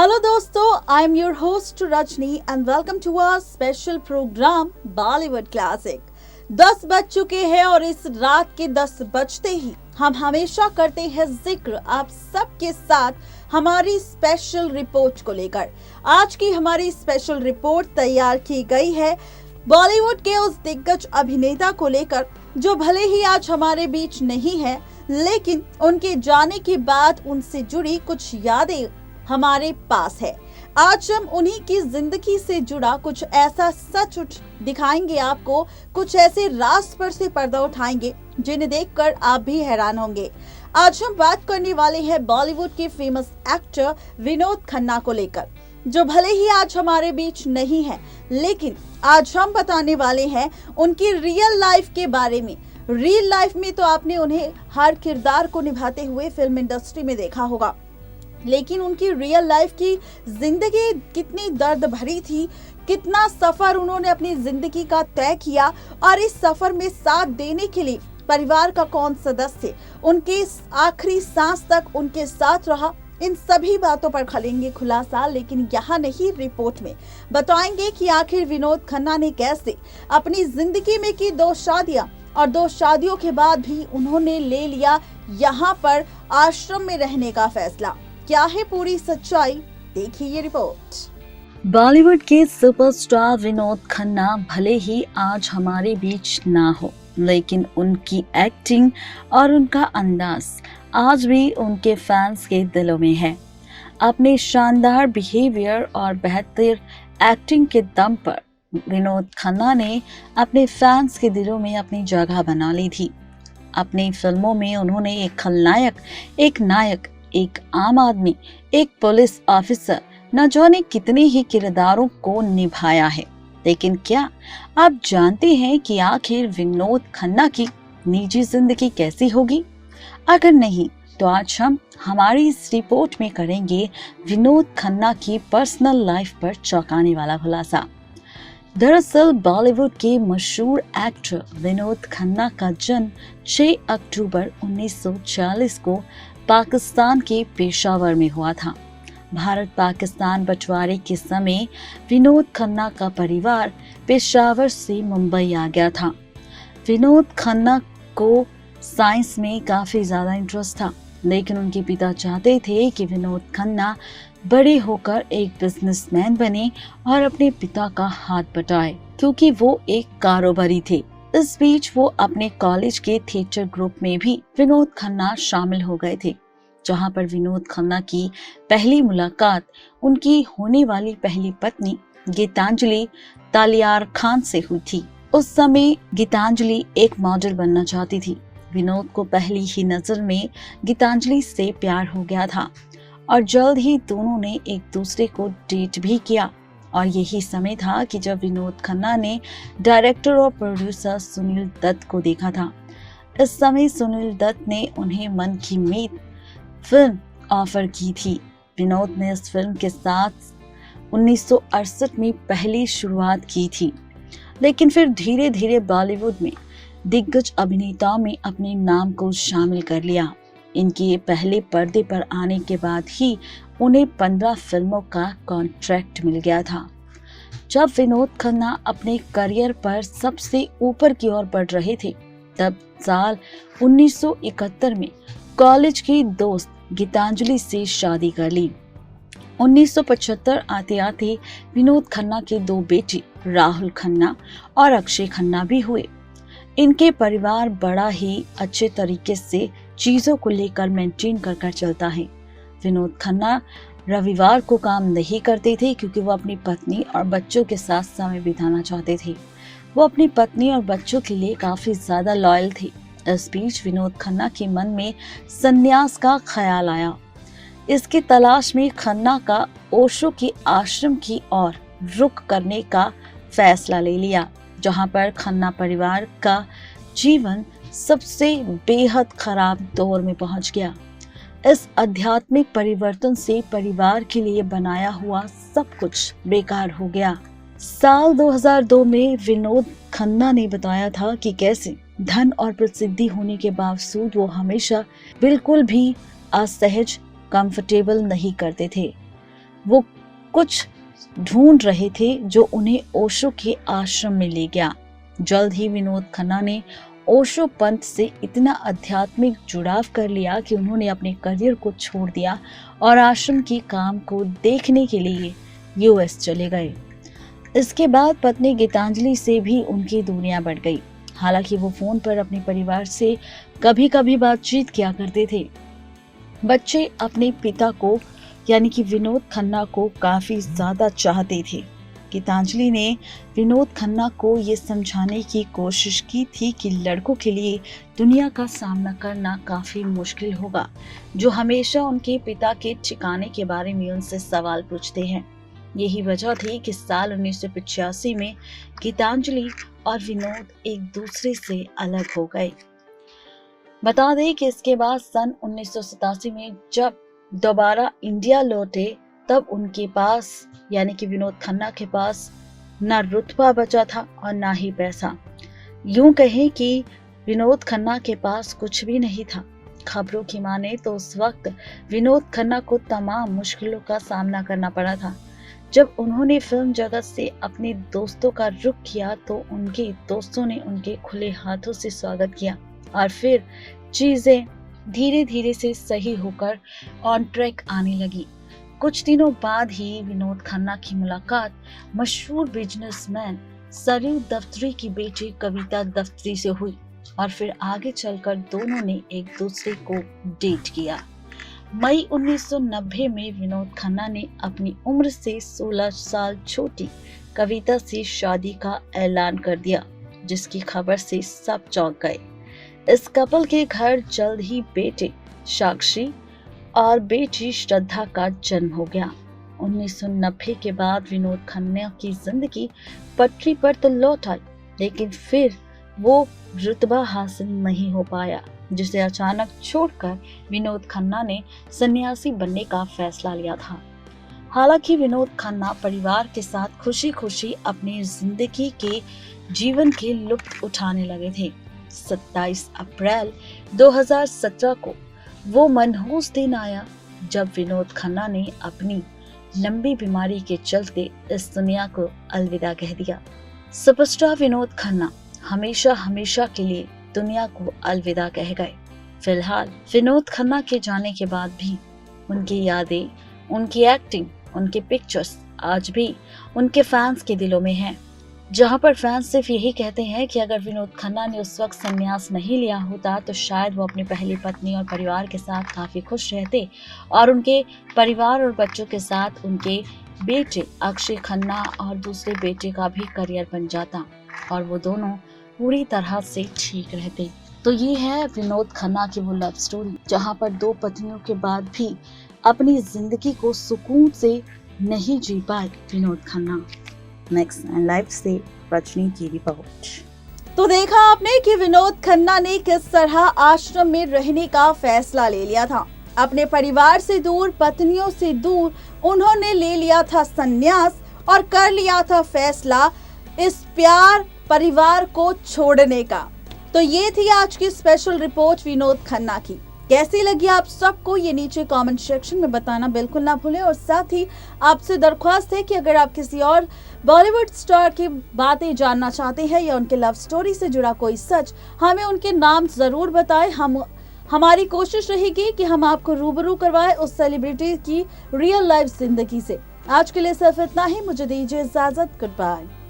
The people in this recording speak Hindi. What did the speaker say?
हेलो दोस्तों, I am your host Rajni and welcome to our special programme Bollywood classic. 10 बज चुके हैं और इस रात के 10 बजते ही हम हमेशा करते हैं जिक्र आप सबके साथ हमारी स्पेशल रिपोर्ट को लेकर। आज की हमारी स्पेशल रिपोर्ट तैयार की गई है बॉलीवुड के उस दिग्गज अभिनेता को लेकर जो भले ही आज हमारे बीच नहीं है, लेकिन उनके जाने के बाद उनसे जुड़ी कुछ यादें हमारे पास है। आज हम उन्हीं की जिंदगी से जुड़ा कुछ ऐसा सच दिखाएंगे आपको, कुछ ऐसे राज पर से पर्दा उठाएंगे जिन्हें देखकर आप भी हैरान होंगे। आज हम बात करने वाले हैं बॉलीवुड के फेमस एक्टर विनोद खन्ना को लेकर, जो भले ही आज हमारे बीच नहीं है, लेकिन आज हम बताने वाले हैं उनकी रियल लाइफ के बारे में। रियल लाइफ में तो आपने उन्हें हर किरदार को निभाते हुए फिल्म इंडस्ट्री में देखा होगा, लेकिन उनकी रियल लाइफ की जिंदगी कितनी दर्द भरी थी, कितना सफर उन्होंने अपनी जिंदगी का तय किया और इस सफर में साथ देने के लिए परिवार का कौन सदस्य उनके आखिरी सांस तक उनके साथ रहा, इन सभी बातों पर करेंगे खुलासा। लेकिन यहाँ नहीं, रिपोर्ट में बताएंगे कि आखिर विनोद खन्ना ने कैसे अपनी जिंदगी में की 2 शादियां और 2 शादियों के बाद भी उन्होंने ले लिया यहाँ पर आश्रम में रहने का फैसला। क्या है पूरी सच्चाई, देखिए ये रिपोर्ट। बॉलीवुड के सुपरस्टार विनोद खन्ना भले ही आज हमारे बीच ना हो, लेकिन उनकी एक्टिंग और उनका अंदाज आज भी उनके फैंस के दिलों में है। अपने शानदार बिहेवियर और बेहतर एक्टिंग के दम पर विनोद खन्ना ने अपने फैंस के दिलों में अपनी जगह बना ली थी। अपनी फिल्मों में उन्होंने एक खलनायक, एक नायक, एक आम आदमी, एक पुलिस ऑफिसर, न जाने कितने ही किरदारों को निभाया है। लेकिन क्या आप जानते हैं कि आखिर विनोद खन्ना की निजी जिंदगी कैसी होगी? अगर नहीं तो आज हम हमारी इस रिपोर्ट में करेंगे विनोद खन्ना की पर्सनल लाइफ पर चौंकाने वाला खुलासा। दरअसल बॉलीवुड के मशहूर एक्टर विनोद खन्ना का जन्म 6 अक्टूबर 1940 को पाकिस्तान के पेशावर में हुआ था। भारत पाकिस्तान बंटवारे के समय विनोद खन्ना का परिवार पेशावर से मुंबई आ गया था। विनोद खन्ना को साइंस में काफी ज्यादा इंटरेस्ट था, लेकिन उनके पिता चाहते थे कि विनोद खन्ना बड़े होकर एक बिजनेसमैन बने और अपने पिता का हाथ बटाए, क्योंकि वो एक कारोबारी थे। इस बीच वो अपने कॉलेज के थिएटर ग्रुप में भी विनोद खन्ना शामिल हो गए थे, जहां पर विनोद खन्ना की पहली मुलाकात उनकी होने वाली पहली पत्नी गीतांजलि तालियार खान से हुई थी। उस समय गीतांजलि एक मॉडल बनना चाहती थी। विनोद को पहली ही नजर में गीतांजलि से प्यार हो गया था और जल्द ही दोनों ने एक दूसरे को डेट भी किया। और यही समय था कि जब विनोद खन्ना ने डायरेक्टर और प्रोड्यूसर सुनील दत्त को देखा था। इस समय सुनील दत्त ने उन्हें मन की मीत फिल्म ऑफर की थी। विनोद ने इस फिल्म के साथ 1968 में पहली शुरुआत की थी, लेकिन फिर धीरे धीरे बॉलीवुड में दिग्गज अभिनेताओं में अपने नाम को शामिल कर लिया। इनके पहले पर्दे पर आने के बाद ही उन्हें 15 फिल्मों का कॉन्ट्रैक्ट मिल गया था। जब विनोद खन्ना अपने करियर पर सबसे ऊपर की ओर बढ़ रहे थे, तब साल 1971 में कॉलेज की दोस्त गीतांजलि से शादी कर ली। 1975 आते आते विनोद खन्ना के 2 बेटे राहुल खन्ना और अक्षय खन्ना भी हुए। इनके परिवार बड़ा ही अच्छे तरीके से चीजों को लेकर मेंटेन कर चलता है। विनोद खन्ना रविवार को काम नहीं करते थे, क्योंकि वो अपनी पत्नी और बच्चों के साथ समय बिताना चाहते थे। वो अपनी पत्नी और बच्चों के लिए काफी ज्यादा लॉयल थे। इस बीच विनोद खन्ना के मन में संन्यास का ख्याल आया। इसकी तलाश में खन्ना का ओशो के आश्रम की ओर रुख करने का फैसला ले लिया, जहां पर खन्ना परिवार का जीवन सबसे बेहद खराब दौर में पहुंच गया। इस आध्यात्मिक परिवर्तन से परिवार के लिए बनाया हुआ सब कुछ बेकार हो गया। साल 2002 में विनोद खन्ना ने बताया था कि कैसे धन और प्रसिद्धि होने के बावजूद वो हमेशा बिल्कुल भी असहज, कंफर्टेबल नहीं करते थे। वो कुछ ढूंढ रहे थे जो उन्हें ओशो के आश्रम में ले गया। जल्द ही विनोद खन्ना ने ओशो पंथ से इतना आध्यात्मिक जुड़ाव कर लिया कि उन्होंने अपने करियर को छोड़ दिया और आश्रम के काम को देखने के लिए यूएस चले गए। इसके बाद पत्नी गीतांजलि से भी उनकी दूरियां बढ़ गई। हालांकि वो फोन पर अपने परिवार से कभी कभी बातचीत किया करते थे। बच्चे अपने पिता को यानी कि विनोद खन्ना को काफी ज्यादा चाहते थे। गीतांजलि ने विनोद खन्ना को ये समझाने की कोशिश की थी कि लड़कों के लिए दुनिया का सामना करना काफी मुश्किल होगा, जो हमेशा उनके पिता के ठिकाने के बारे में उनसे सवाल पूछते हैं। यही वजह थी कि साल 1985 में गीतांजलि और विनोद एक दूसरे से अलग हो गए। बता दें कि इसके बाद सन 1987 में जब दोबारा इंडिया लौटे तब उनके पास यानी कि विनोद खन्ना के पास न रुतबा बचा था और ना ही पैसा। यूं कहें कि विनोद खन्ना के पास कुछ भी नहीं था। खबरों की माने तो उस वक्त विनोद खन्ना को तमाम मुश्किलों का सामना करना पड़ा था। जब उन्होंने फिल्म जगत से अपने दोस्तों का रुख किया तो उनके दोस्तों ने उनके खुले हाथों से स्वागत किया और फिर चीजें धीरे धीरे से सही होकर ऑन ट्रैक आने लगी। कुछ दिनों बाद ही विनोद खन्ना की मुलाकात मशहूर बिजनेसमैन सरयू दफ्तरी की बेटी कविता दफ्तरी से हुई और फिर आगे चलकर दोनों ने एक दूसरे को डेट किया। मई 1990 में विनोद खन्ना ने अपनी उम्र से 16 साल छोटी कविता से शादी का ऐलान कर दिया, जिसकी खबर से सब चौंक गए। इस कपल के घर जल्द ही बेटे साक्षी और बेटी श्रद्धा का जन्म हो गया। 1990 के बाद विनोद खन्ना की जिंदगी पटरी पर तो लौट आई, लेकिन फिर वो रुतबा हासिल नहीं हो पाया, जिसे अचानक छोड़कर विनोद खन्ना ने सन्यासी बनने का फैसला लिया था। हालांकि विनोद खन्ना परिवार के साथ खुशी खुशी अपनी जिंदगी के जीवन के लुत्फ उठाने लगे थे। 27 अप्रैल 2017 को वो मनहूस दिन आया जब विनोद खन्ना ने अपनी लंबी बीमारी के चलते इस दुनिया को अलविदा कह दिया। सुपरस्टार विनोद खन्ना हमेशा हमेशा के लिए दुनिया को अलविदा कह गए। फिलहाल विनोद खन्ना के जाने के बाद भी उनकी यादें, उनकी एक्टिंग, उनके पिक्चर्स आज भी उनके फैंस के दिलों में हैं। जहां पर फैंस सिर्फ यही कहते हैं कि अगर विनोद खन्ना ने उस वक्त संन्यास नहीं लिया होता तो शायद वो अपनी पहली पत्नी और परिवार के साथ काफी खुश रहते और उनके परिवार और बच्चों के साथ उनके बेटे अक्षय खन्ना और दूसरे बेटे का भी करियर बन जाता और वो दोनों पूरी तरह से ठीक रहते। तो ये है विनोद खन्ना की वो लव स्टोरी, जहाँ पर 2 पत्नियों के बाद भी अपनी जिंदगी को सुकून से नहीं जी पाए विनोद खन्ना। नेक्स्ट लाइफ से रजनी की रिपोर्ट। तो देखा आपने कि विनोद खन्ना ने किस तरह आश्रम में रहने का फैसला ले लिया था। अपने परिवार से दूर, पत्नियों से दूर उन्होंने ले लिया था संन्यास और कर लिया था फैसला इस प्यार परिवार को छोड़ने का। तो ये थी आज की स्पेशल रिपोर्ट विनोद खन्ना की। कैसी लगी आप सबको ये नीचे कमेंट सेक्शन में बताना बिल्कुल ना भूलें। और साथ ही आपसे दरख्वास्त है कि अगर आप किसी और बॉलीवुड स्टार की बातें जानना चाहते हैं या उनके लव स्टोरी से जुड़ा कोई सच, हमें उनके नाम जरूर बताएं। हमारी कोशिश रहेगी कि हम आपको रूबरू करवाएं उस सेलिब्रिटी की रियल लाइफ जिंदगी से। आज के लिए सिर्फ इतना ही, मुझे दीजिए इजाजत। Good bye.